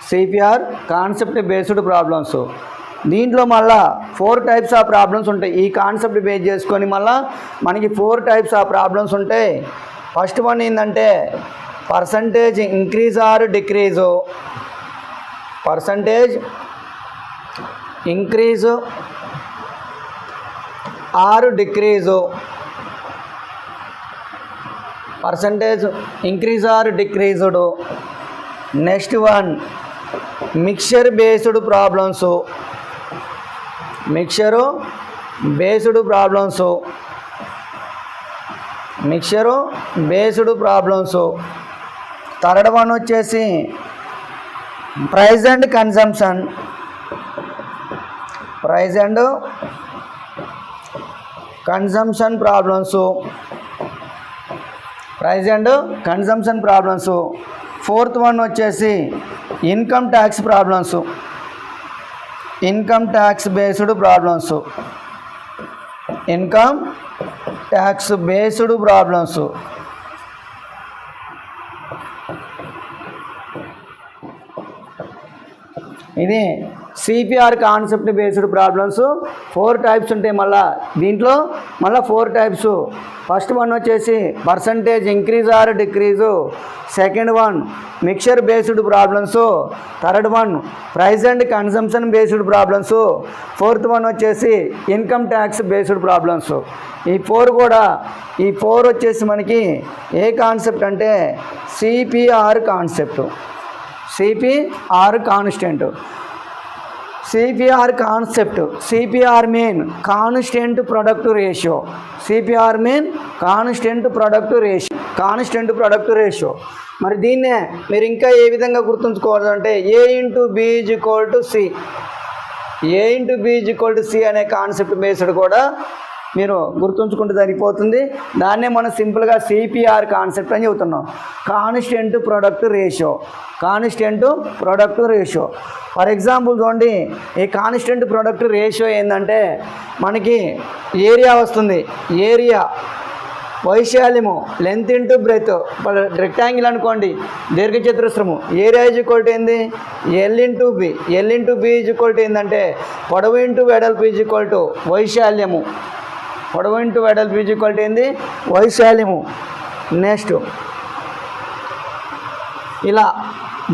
CPR concept based problems. దీంట్లో మళ్ళా 4 types of problems ఉంటాయి. ఈ కాన్సెప్ట్ బేస్ చేసుకొని మళ్ళీ మనకి 4 టైప్స్ ఆఫ్ ప్రాబ్లమ్స్ ఉంటాయి. ఫస్ట్ వన్ ఏంటంటే percentage increase or decrease, percentage increase or decrease, percentage increase or decreased. Next one mixture based problems, mixture based problems, mixture based problems. Third one వచ్చేసి price and consumption, price and consumption problems, price and consumption problems. Fourth one వచ్చేసి income tax problems, income tax based problems, income tax based problems. ఇది CPR concept based problems. 4 types ఉంటాయి. దీంట్లో 4 types. First one వచ్చేసి percentage increase or decrease, second one mixture based problems, third one price and consumption based problems, fourth one వచ్చేసి income tax based problems. ఈ 4 వచ్చేసి మనకి ఏ concept అంటే CPR concept, CPR constant. CPR concept, CPR mean constant product ratio, CPR mean constant product ratio, constant product ratio. మరి దీన్నే మీరు ఇంకా ఏ విధంగా గుర్తుంచుకోవాలంటే A into B is equal to C, A into B is equal to C అనే concept based కూడా మీరు గుర్తుంచుకుంటే సరిపోతుంది. దాన్నే మనం సింపుల్గా సిపిఆర్ కాన్సెప్ట్ అని చెబుతున్నాం. Constant product ratio, constant product ratio. For example చూడండి, ఈ కాన్స్టెంట్ ప్రొడక్ట్ రేషియో ఏంటంటే మనకి ఏరియా వస్తుంది, ఏరియా వైశాల్యము లెంత్ ఇంటూ బ్రెత్. రెక్టాంగిల్ అనుకోండి, దీర్ఘచతురస్రము, ఏరియా ఈజ్ ఈక్వల్ టు ఏంది L into B, L into B is equal to ఏంటంటే పొడవు ఇంటూ వెడల్పు ఈజ్ ఈక్వల్ టు వైశాల్యము, పొడవు ఇంటూ వెడల్పు ఈజ్ ఈక్వల్ టు ఏంది వైశాల్యము. నెక్స్ట్ ఇలా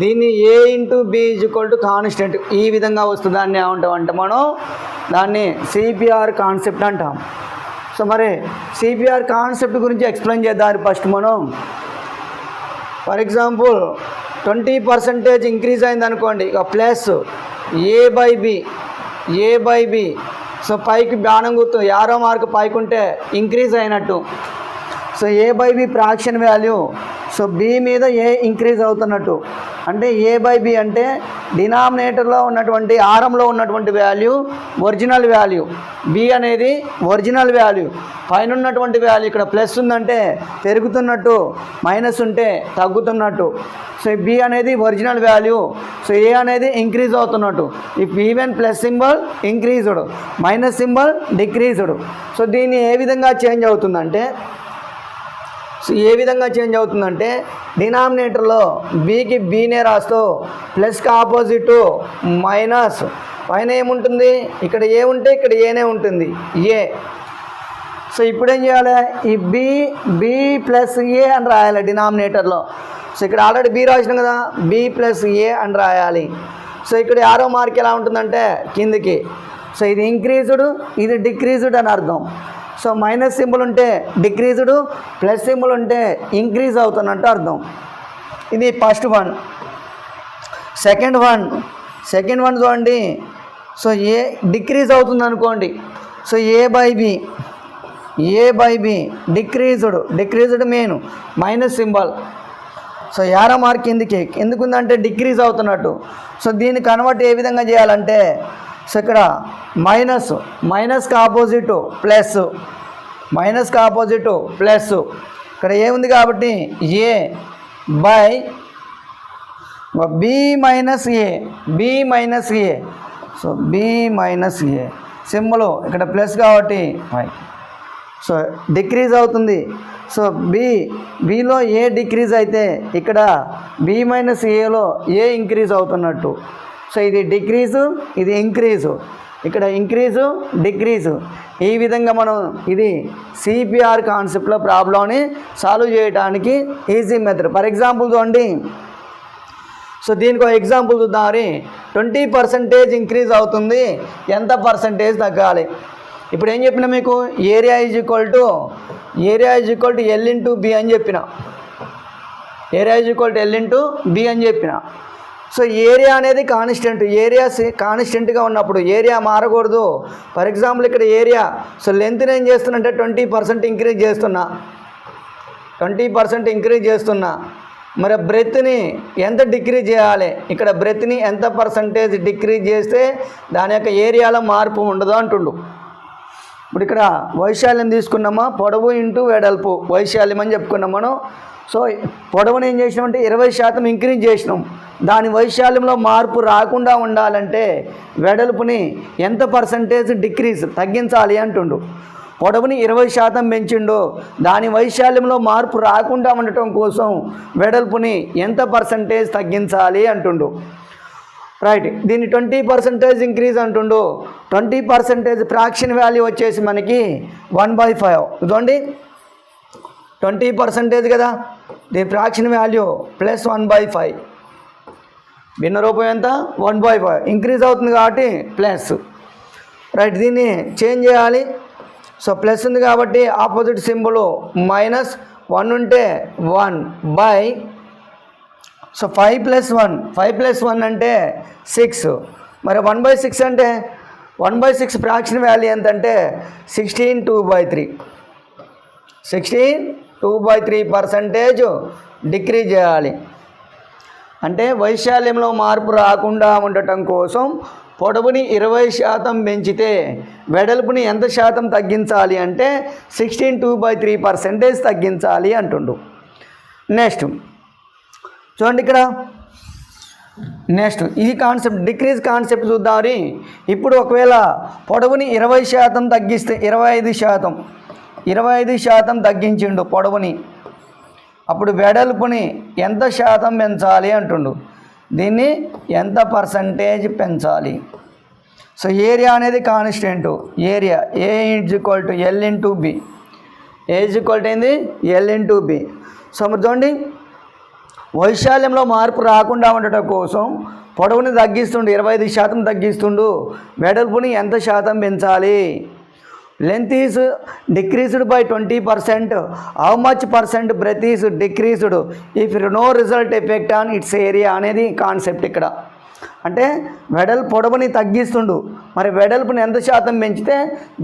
దీన్ని A into B is equal to constant ఈ విధంగా వస్తుంది. దాన్ని ఏమంటామంటే మనం దాన్ని సిపిఆర్ కాన్సెప్ట్ అంటాం. సో మరి సిపిఆర్ కాన్సెప్ట్ గురించి ఎక్స్ప్లెయిన్ చేద్దాం. ఫస్ట్ మనం ఫర్ ఎగ్జాంపుల్ 20% ఇంక్రీజ్ అయింది అనుకోండి, ఇక plus A by B, A by B. So పైకి బాణం గుర్తు యారో మార్క్ పైకి ఉంటే ఇంక్రీజ్ అయినట్టు. So A by B fraction value, so B మీద ఏ ఇంక్రీజ్ అవుతున్నట్టు. అంటే ఏ బై బి అంటే డినామినేటర్లో ఉన్నటువంటి ఆరంలో ఉన్నటువంటి వాల్యూ ఒరిజినల్ వాల్యూ, బి అనేది ఒరిజినల్ వాల్యూ. పైన ఉన్నటువంటి వాల్యూ ఇక్కడ ప్లస్ ఉందంటే పెరుగుతున్నట్టు, మైనస్ ఉంటే తగ్గుతున్నట్టు. సో బి అనేది ఒరిజినల్ వాల్యూ, సో ఏ అనేది ఇంక్రీజ్ అవుతున్నట్టు. If even plus symbol increased, minus symbol decreased. So దీన్ని ఏ విధంగా చేంజ్ అవుతుందంటే డినామినేటర్లో బీకి బీనే రాస్తూ ప్లస్కి ఆపోజిట్ మైనస్, పైన ఏముంటుంది ఇక్కడ ఏ ఉంటే ఇక్కడ ఏనే ఉంటుంది ఏ. సో ఇప్పుడు ఏం చేయాలి, ఈ బి ప్లస్ ఏ అని రాయాలి డినామినేటర్లో. సో ఇక్కడ ఆల్రెడీ బి రాసినాం కదా, బి ప్లస్ ఏ అని రాయాలి. సో ఇక్కడ ఆరో మార్క్ ఎలా ఉంటుందంటే కిందికి. సో ఇది ఇంక్రీజ్డ్, ఇది డిక్రీజ్డ్ అని అర్థం. సో మైనస్ సింబల్ ఉంటే డిక్రీజ్డ్, ప్లస్ సింబల్ ఉంటే ఇంక్రీజ్ అవుతున్నట్టు అర్థం. ఇది ఫస్ట్ వన్. సెకండ్ వన్ చూడండి, సో ఏ డిక్రీజ్ అవుతుంది అనుకోండి. So A by B decreased mean minus symbol. So arrow mark ఎందుకుందంటే డిక్రీజ్ అవుతున్నట్టు. సో దీన్ని కన్వర్ట్ ఏ విధంగా చేయాలంటే, సో ఇక్కడ మైనస్కి ఆపోజిట్ ప్లస్, మైనస్కి ఆపోజిట్ ప్లస్. ఇక్కడ ఏముంది కాబట్టి A by B minus A, so B minus A symbol ఇక్కడ ప్లస్ కాబట్టి సో డిక్రీజ్ అవుతుంది. సో బిలో ఏ డిక్రీజ్ అయితే ఇక్కడ బి మైనస్ ఏలో ఏ ఇంక్రీజ్ అవుతున్నట్టు. సో ఇది డిక్రీజు, ఇది ఇంక్రీజు, ఇక్కడ ఇంక్రీజు డిక్రీజు. ఈ విధంగా మనం ఇది సిపిఆర్ కాన్సెప్ట్లో ప్రాబ్లంని సాల్వ్ చేయడానికి ఈజీ మెథడ్. ఫర్ ఎగ్జాంపుల్ చూడండి. సో దీనికి ఒక ఎగ్జాంపుల్ చూద్దాం. 20% ఇంక్రీజ్ అవుతుంది, ఎంత పర్సంటేజ్ తగ్గాలి? ఇప్పుడు ఏం చెప్పినా మీకు area is equal to L into B అని చెప్పిన. Area is equal to L into B అని చెప్పిన. సో ఏరియా అనేది కాన్స్టెంట్, ఏరియా కాన్స్టెంట్గా ఉన్నప్పుడు ఏరియా మారకూడదు. ఫర్ ఎగ్జాంపుల్ ఇక్కడ ఏరియా, సో లెంత్ని ఏం చేస్తున్నా అంటే 20% ఇంక్రీజ్ చేస్తున్నా, 20% ఇంక్రీజ్ చేస్తున్నా. మరి బ్రెత్ని ఎంత డిక్రీజ్ చేయాలి? ఇక్కడ బ్రెత్ని ఎంత పర్సంటేజ్ డిక్రీజ్ చేస్తే దాని యొక్క ఏరియాలో మార్పు ఉండదు అంటుండు. ఇప్పుడు ఇక్కడ వైశాల్యం తీసుకున్నామా, పొడవు ఇంటూ వెడల్పు వైశాల్యం అని చెప్పుకున్నాం మనం. సో పొడవుని ఏం చేసినామంటే 20% ఇంక్రీజ్ చేసినాం. దాని వైశాల్యంలో మార్పు రాకుండా ఉండాలంటే వెడల్పుని ఎంత పర్సంటేజ్ డిక్రీజ్ తగ్గించాలి అంటుండు. పొడవుని 20% పెంచిండు, దాని వైశాల్యంలో మార్పు రాకుండా ఉండటం కోసం వెడల్పుని ఎంత పర్సంటేజ్ తగ్గించాలి అంటుండు. రైట్, దీన్ని 20% ఇంక్రీజ్ అంటుండు. 20% ఫ్రాక్షన్ వాల్యూ వచ్చేసి మనకి 1/5. చూడండి 20% కదా, దీని ఫ్రాక్షన్ వాల్యూ ప్లస్ 1/5. భిన్న రూపం ఎంత? 1/5. ఇంక్రీజ్ అవుతుంది కాబట్టి ప్లస్. రైట్, దీన్ని చేంజ్ చేయాలి. సో ప్లస్ ఉంది కాబట్టి ఆపోజిట్ సింబల్ -1 ఉంటే 1/. సో 5 + 1 అంటే 6. మరి 1/6 అంటే 1/6 ఫ్రాక్షన్ వాల్యూ ఎంత అంటే 16/2/3. 16/2/3% డిక్రీజ్ చేయాలి. అంటే వైశాల్యంలో మార్పు రాకుండా ఉండటం కోసం పొడవుని 20% పెంచితే వెడల్పుని ఎంత శాతం తగ్గించాలి అంటే 16/2/3% తగ్గించాలి అంటుండు. నెక్స్ట్ చూడండి ఇక్కడ, నెక్స్ట్ ఈ కాన్సెప్ట్ డిక్రీజ్ కాన్సెప్ట్ చూద్దామని. ఇప్పుడు ఒకవేళ పొడవుని 20% తగ్గిస్తే 25% తగ్గించిండు పొడవుని, అప్పుడు వెడల్పుని ఎంత శాతం పెంచాలి అంటుండు. దీన్ని ఎంత పర్సంటేజ్ పెంచాలి? సో ఏరియా అనేది constant, area A is equal to L into B, A is equal to ఏంది ఎల్ ఇంటూ బి. సో మరి చూడండి, వైశాల్యంలో మార్పు రాకుండా ఉండటం కోసం పొడవుని తగ్గిస్తుండు, 25% తగ్గిస్తుండు, వెడల్పుని ఎంత శాతం పెంచాలి? Length is decreased by 20%. How much percent breadth is decreased if no result effect on its area అనేది కాన్సెప్ట్ ఇక్కడ. అంటే పొడవుని తగ్గిస్తుండు, మరి వెడల్పుని ఎంత శాతం పెంచితే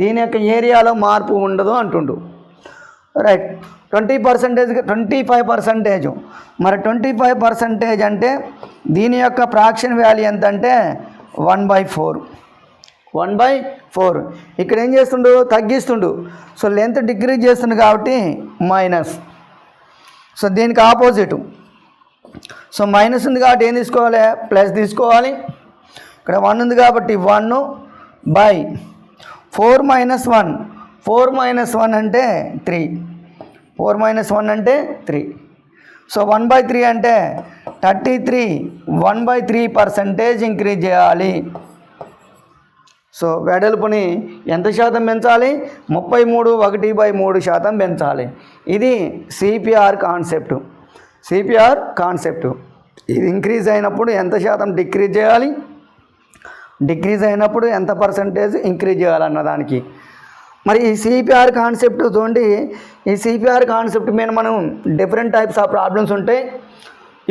దీని యొక్క ఏరియాలో మార్పు ఉండదు అంటుండు. రైట్, 25%. మరి 25% అంటే దీని యొక్క ఫ్రాక్షన్ వాల్యూ ఎంత అంటే 1/4. ఇక్కడ ఏం చేస్తుండు? తగ్గిస్తుండు. సో లెంత్ డిక్రీజ్ చేస్తుండు కాబట్టి మైనస్. సో దీనికి ఆపోజిట్, సో మైనస్ ఉంది కాబట్టి ఏం తీసుకోవాలి? ప్లస్ తీసుకోవాలి. ఇక్కడ 1 ఉంది కాబట్టి 1/4 - 1 అంటే 3. 4 - 1 అంటే 3. సో 1/3 అంటే 33. 1/3% ఇంక్రీజ్ చేయాలి. సో వెడల్పుని ఎంత శాతం పెంచాలి? 33/1/3% పెంచాలి. ఇది సిపిఆర్ కాన్సెప్ట్. ఇది ఇంక్రీజ్ అయినప్పుడు ఎంత శాతం డిక్రీజ్ చేయాలి, డిక్రీజ్ అయినప్పుడు ఎంత పర్సంటేజ్ ఇంక్రీజ్ చేయాలన్న దానికి. మరి ఈ సిపిఆర్ కాన్సెప్ట్ చూడండి, ఈ సిపిఆర్ కాన్సెప్ట్ మీద మనం డిఫరెంట్ టైప్స్ ఆఫ్ ప్రాబ్లమ్స్ ఉంటాయి.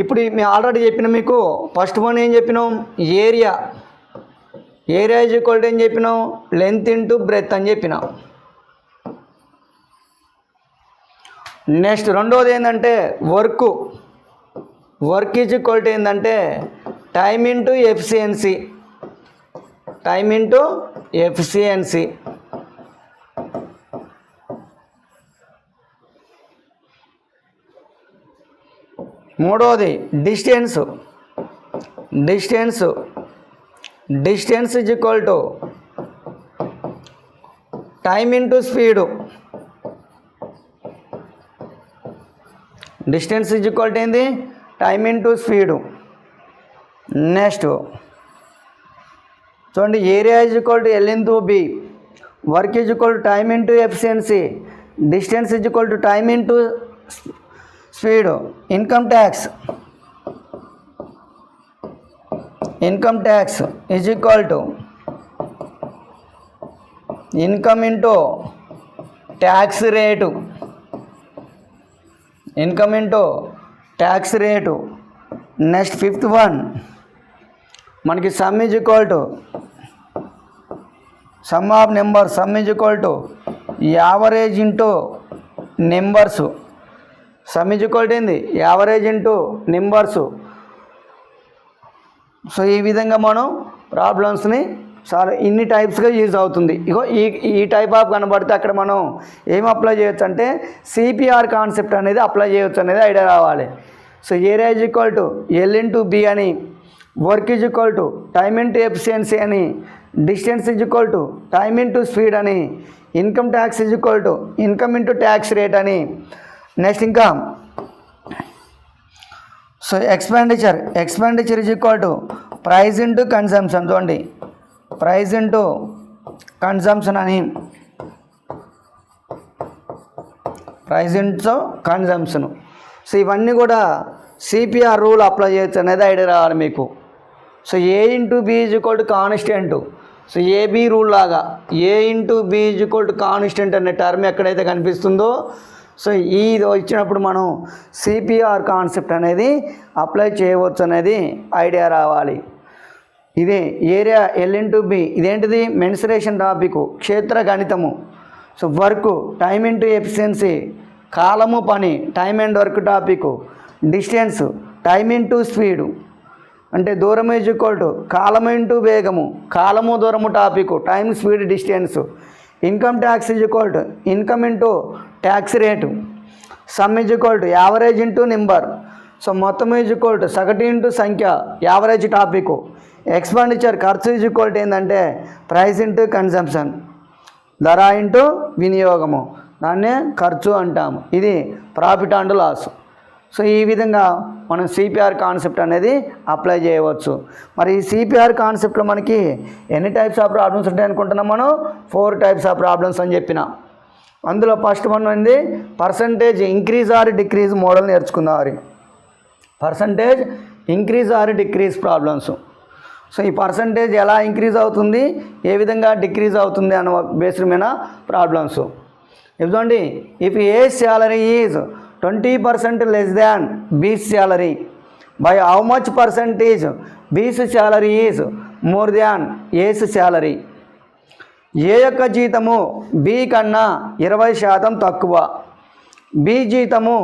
ఇప్పుడు మేము ఆల్రెడీ చెప్పిన మీకు ఫస్ట్ వన్ ఏం చెప్పినాం? ఏరియా ఈజ్ ఈక్వల్ టు ఏం చెప్పినాం? లెంత్ ఇంటూ బ్రెత్ అని చెప్పినాం. నెక్స్ట్ రెండోది ఏంటంటే వర్క్ ఈజ్ ఈక్వల్ టు ఏంటంటే టైమ్ ఇంటూ ఎఫిషియన్సీ. మూడోది distance is equal to time into distance is equal to ఏంది, టైమ్ ఇంటూ స్పీడు. నెక్స్ట్ చూడండి, area is equal to L into B, work is equal to time into efficiency, distance is equal to time into speed. Income tax is equal to income into tax rate, income into tax rate. Next fifth one మనకి sum is equal to some of number, some is equal to average into numbers. Some is equal to ఏంది, average into numbers. So ఈ విధంగా మనం ప్రాబ్లమ్స్ని చాలా ఇన్ని టైప్స్గా use అవుతుంది. ఇగో ఈ టైప్ ఆఫ్ కనబడితే అక్కడ మనం ఏం అప్లై చేయొచ్చు అంటే సిపిఆర్ కాన్సెప్ట్ అనేది అప్లై చేయొచ్చు అనేది ఐడియా రావాలి. So area is equal to L into B అని, work is equal to time into efficiency అని, distance is equal to time into speed అని, income tax is equal to income into tax rate అని. Next ఇంకా so expenditure is equal to price into consumption. చూడండి, price into consumption అని, price into consumption. So ఇవన్నీ కూడా CPR rule apply చేయొచ్చు అనేది idea రావాలి మీకు. So A into B is equal to constant. So AB rule లాగా A into B is equal to constant అనే టర్మ్ ఎక్కడైతే కనిపిస్తుందో సో ఇది వచ్చినప్పుడు మనం సిపిఆర్ కాన్సెప్ట్ అనేది అప్లై చేయవచ్చు అనేది ఐడియా రావాలి. ఇదే ఏరియా ఎల్ ఇంటూ బి, ఇదేంటిది మెన్సురేషన్ టాపిక్, క్షేత్ర గణితము. So work time into efficiency, కాలము పని time and work topic. Distance time into speed అంటే దూరం ఈజ్ ఈక్వల్ టు కాలము ఇంటూ వేగము, కాలము దూరము topic, time speed distance. Income tax is equal to income into tax rate. Sum is equal to average into number. So మొత్తం is equal to సగటు into సంఖ్య, average topic. Expenditure ఖర్చు is equal to ఏంటంటే price into consumption, ధర into వినియోగము, దాన్నే ఖర్చు అంటాము. ఇది ప్రాఫిట్ అండ్ లాస్. సో ఈ విధంగా మనం సిపిఆర్ కాన్సెప్ట్ అనేది అప్లై చేయవచ్చు. మరి ఈ సిపిఆర్ కాన్సెప్ట్లో మనకి ఎన్ని టైప్స్ ఆఫ్ ప్రాబ్లమ్స్ ఉంటాయి అనుకుంటున్నాం మనం? 4 టైప్స్ ఆఫ్ ప్రాబ్లమ్స్ అని చెప్పిన. అందులో ఫస్ట్ వన్ ఉంది percentage increase or decrease model నేర్చుకుందాం. Percentage increase or decrease problems. So ఈ పర్సంటేజ్ ఎలా ఇంక్రీజ్ అవుతుంది, ఏ విధంగా డిక్రీజ్ అవుతుంది అన్న బేస్డ్ మీద ప్రాబ్లమ్స్. ఇవ్వండి, if A salary is 20% less than B's salary, by how much percentage B's salary is more than A's salary. A యొక్క జీతము బి కన్నా 20% తక్కువ, బి జీతము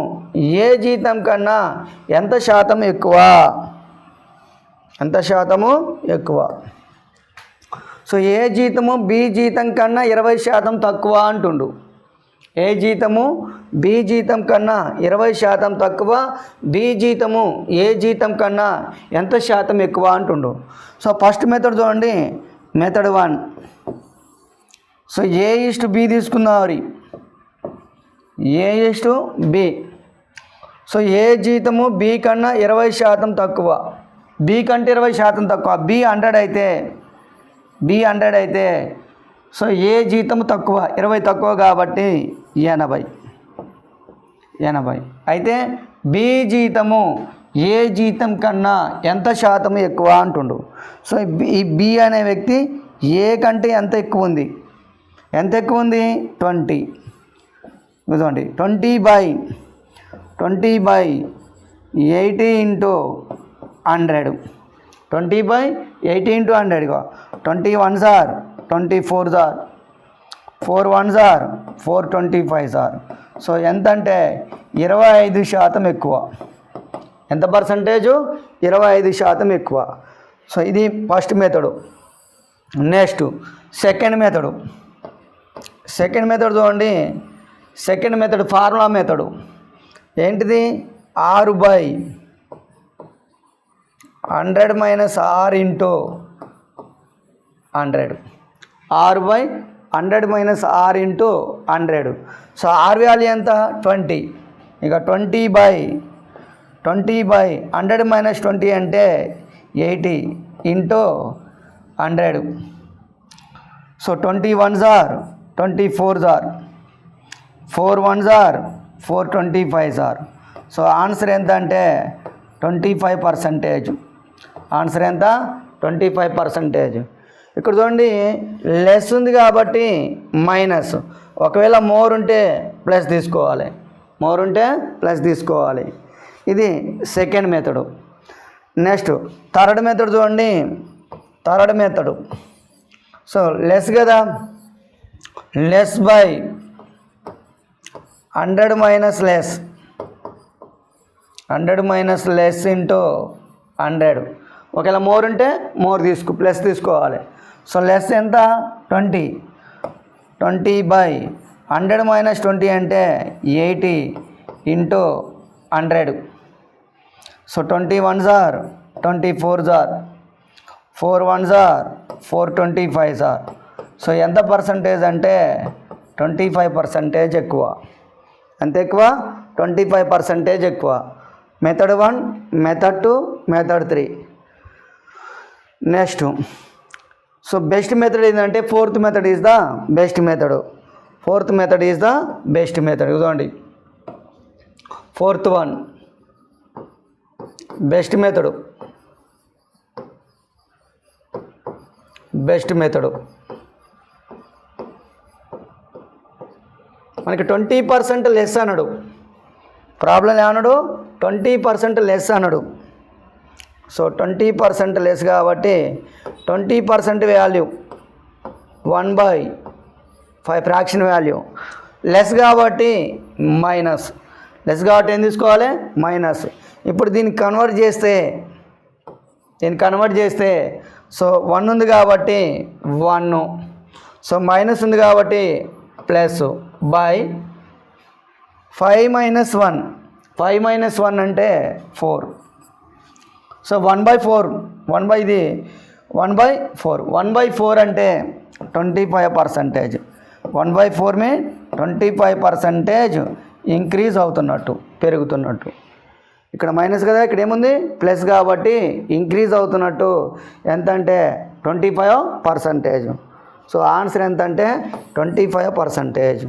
ఏ జీతం కన్నా ఎంత శాతం ఎక్కువ, ఎంత శాతము ఎక్కువ. సో ఏ జీతము బి జీతం కన్నా 20% తక్కువ అంటుండు. ఏ జీతము బి జీతం కన్నా 20% తక్కువ, బి జీతము ఏ జీతం కన్నా ఎంత శాతం ఎక్కువ అంటుండు. సో ఫస్ట్ మెథడ్ చూడండి, method 1. So A is to B తీసుకుందాం. A is to B. So A జీతము బి కన్నా 20% తక్కువ, బి కంటే 20% తక్కువ, బి 100 అయితే, బి 100 అయితే సో ఏ జీతము తక్కువ, 20 తక్కువ కాబట్టి 80 అయితే బి జీతము ఏ జీతం కన్నా ఎంత శాతం ఎక్కువ అంటుండు. సో ఈ బి అనే వ్యక్తి ఏ కంటే ఎంత ఎక్కువ ఉంది, ఎంత ఎక్కువ ఉంది 20. చూడండి 20/80 into 100, 20/80 into 100. 21 sir 24 sir, 4 1 sir 425 sir. So ఎంత అంటే 25% ఎక్కువ. ఎంత పర్సంటేజు? 25% ఎక్కువ. సో ఇది first method. Next second method. Second method చూడండి, సెకండ్ మెథడ్ ఫార్ములా మెథడు. ఏంటిది? 6/100 minus r into 100, 6/100 minus r into 100. So r value ఎంత? 20. ఇక 20/100 మైనస్ 20 అంటే 80 into 100. So 21s are 24s are 4 1s are 4 25s are. So answer ఎంత అంటే 25%. Answer ఎంత 25%. ఇక్కడ చూడండి లెస్ ఉంది కాబట్టి మైనస్, ఒకవేళ మోర్ ఉంటే ప్లస్ తీసుకోవాలి, ఇది second method. Next third method చూడండి. థర్డ్ మెథడు సో లెస్ కదా, less by 100 minus less, 100 minus less into 100. ఒకవేళ మోర్ ఉంటే ప్లస్ తీసుకోవాలి. సో లెస్ ఎంత 20/100 మైనస్ 20 అంటే 80 into 100. So 21s are 24s are 4 1s are 4 25s are. So ఎంత percentage అంటే 25% ఎక్కువ. ఎంత ఎక్కువ? 25% ఎక్కువ. Method 1, method 2, method 3. Next so best method ఏంటంటే fourth method is the best method. చూడండి ఫోర్త్ వన్ బెస్ట్ మెథడ్. మనకి 20% లెస్ అన్నాడు. ప్రాబ్లం ఏమన్నాడు? 20% లెస్ అన్నాడు. సో 20% లెస్ కాబట్టి 20% వాల్యూ 1/5 ఫ్రాక్షన్ వాల్యూ. లెస్ కాబట్టి ఏం తీసుకోవాలి? మైనస్. ఇప్పుడు దీన్ని కన్వర్ట్ చేస్తే సో 1 ఉంది కాబట్టి 1, సో మైనస్ ఉంది కాబట్టి ప్లస్ బై 5 మైనస్ 1 అంటే 4. సో 1/4 1/4 అంటే 25%. 1/4 మే 25% ఇంక్రీజ్ అవుతున్నట్టు, పెరుగుతున్నట్టు. ఇక్కడ మైనస్ కదా, ఇక్కడ ఏముంది ప్లస్ కాబట్టి ఇంక్రీజ్ అవుతున్నట్టు. ఎంత అంటే 25%. సో ఆన్సర్ ఎంత అంటే 25%.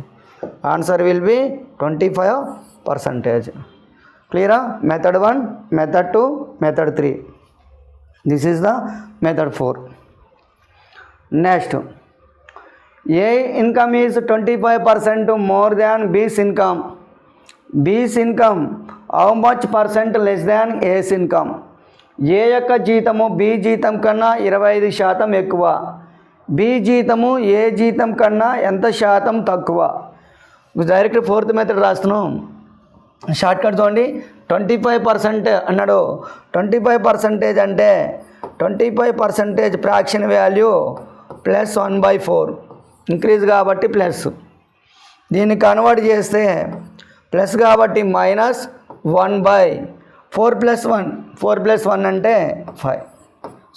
Answer will be 25%. క్లియరా? Method 1, method 2, method 3. This is the method 4. Next A income is 25% more than B's income how much % less than A's income. A యొక్క జీతము బి జీతం కన్నా 25% ఎక్కువ, బి జీతము ఏ జీతం కన్నా ఎంత శాతం తక్కువ. డైరెక్ట్ ఫోర్త్ మెథడ్ రాస్తున్నాం. షార్ట్ కట్ చూడండి. 25% అన్నాడు. 25% అంటే 25% ఫ్రాక్షన్ వాల్యూ ప్లస్ 1/4 ఇంక్రీజ్ కాబట్టి ప్లస్. దీన్ని కన్వర్ట్ చేస్తే ప్లస్ కాబట్టి మైనస్ 1/4 + 1 అంటే 5.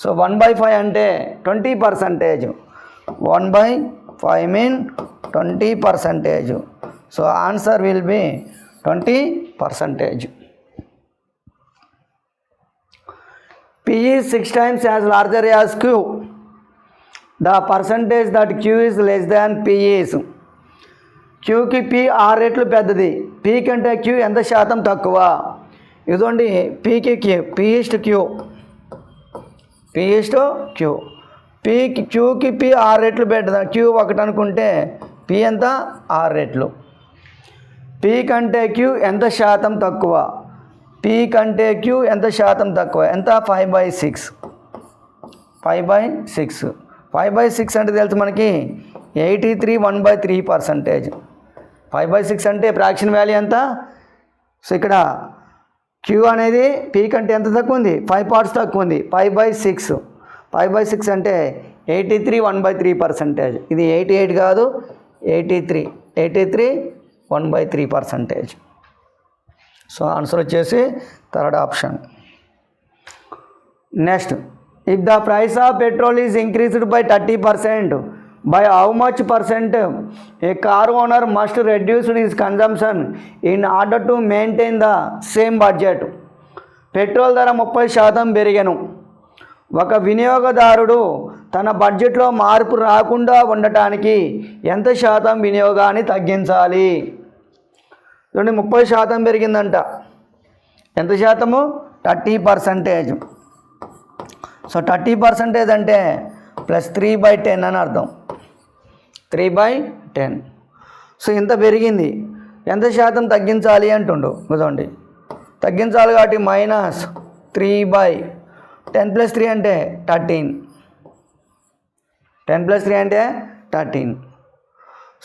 సో 1/5 అంటే 20%. 1/5 mean 20%. So answer will B 20%. P is 6 times as larger as Q. The percentage that Q is less than P is. Qకి P 6 రెట్లు పెద్దది, P కంటే Q ఎంత శాతం తక్కువ. ఇదండి Pకి Q, Qకి P 6 రెట్లు పెద్దది. Q 1 అనుకుంటే P ఎంత 6 రెట్లు. P కంటే Q ఎంత శాతం తక్కువ, ఎంత 5/6. 5/6 అంటే తెలుసు మనకి 83 1/3%. 5/6 అంటే ఫ్రాక్షన్ వాల్యూ ఎంత? సో ఇక్కడ Q అనేది P కంటే ఎంత తక్కువ ఉంది? 5 parts తక్కువ ఉంది. 5/6 అంటే 83 1/3%. ఇది 88 కాదు, 83 1/3%. సో ఆన్సర్ వచ్చేసి third option. Next, if the price of petrol is increased by 30%, by how much percent a car owner must reduce his consumption in order to maintain the same budget. Petrol ధర 30% పెరిగెను. ఒక వినియోగదారుడు తన బడ్జెట్లో మార్పు రాకుండా ఉండటానికి ఎంత శాతం వినియోగాన్ని తగ్గించాలి? చూడండి 30% పెరిగిందంట. ఎంత శాతము? 30%. సో 30% అంటే +3/10 అని అర్థం. 3/10. సో ఇంత పెరిగింది, ఎంత శాతం తగ్గించాలి అంటుండు. చూడండి తగ్గించాలి కాబట్టి -3/10 + 3 అంటే 13. 10 + 3 అంటే 13.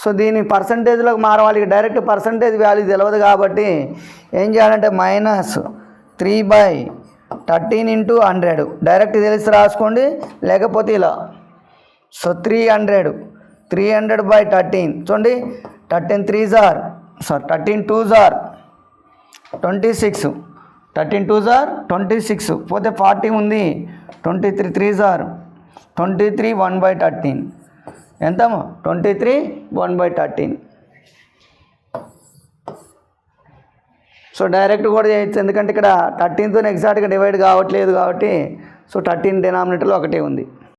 సో దీని పర్సంటేజ్లోకి మారవాలి. డైరెక్ట్ పర్సంటేజ్ వాల్యూ తెలియదు కాబట్టి ఏం చేయాలంటే -3/13 × 100. డైరెక్ట్ తెలిసి రాసుకోండి, లేకపోతే ఇలా. సో 300/13 చూడండి. 13 2s are 26. 13 2s are 26. పోతే 40 ఉంది. 23 3s are 23. 1/13 ఎంతమ్మా? 23 1/13. సో డైరెక్ట్ కూడా చేయొచ్చు, ఎందుకంటే ఇక్కడ 13తో ఎగ్జాక్ట్గా డివైడ్ కావట్లేదు కాబట్టి. సో 13 డినామినేటర్లో ఒకటే ఉంది.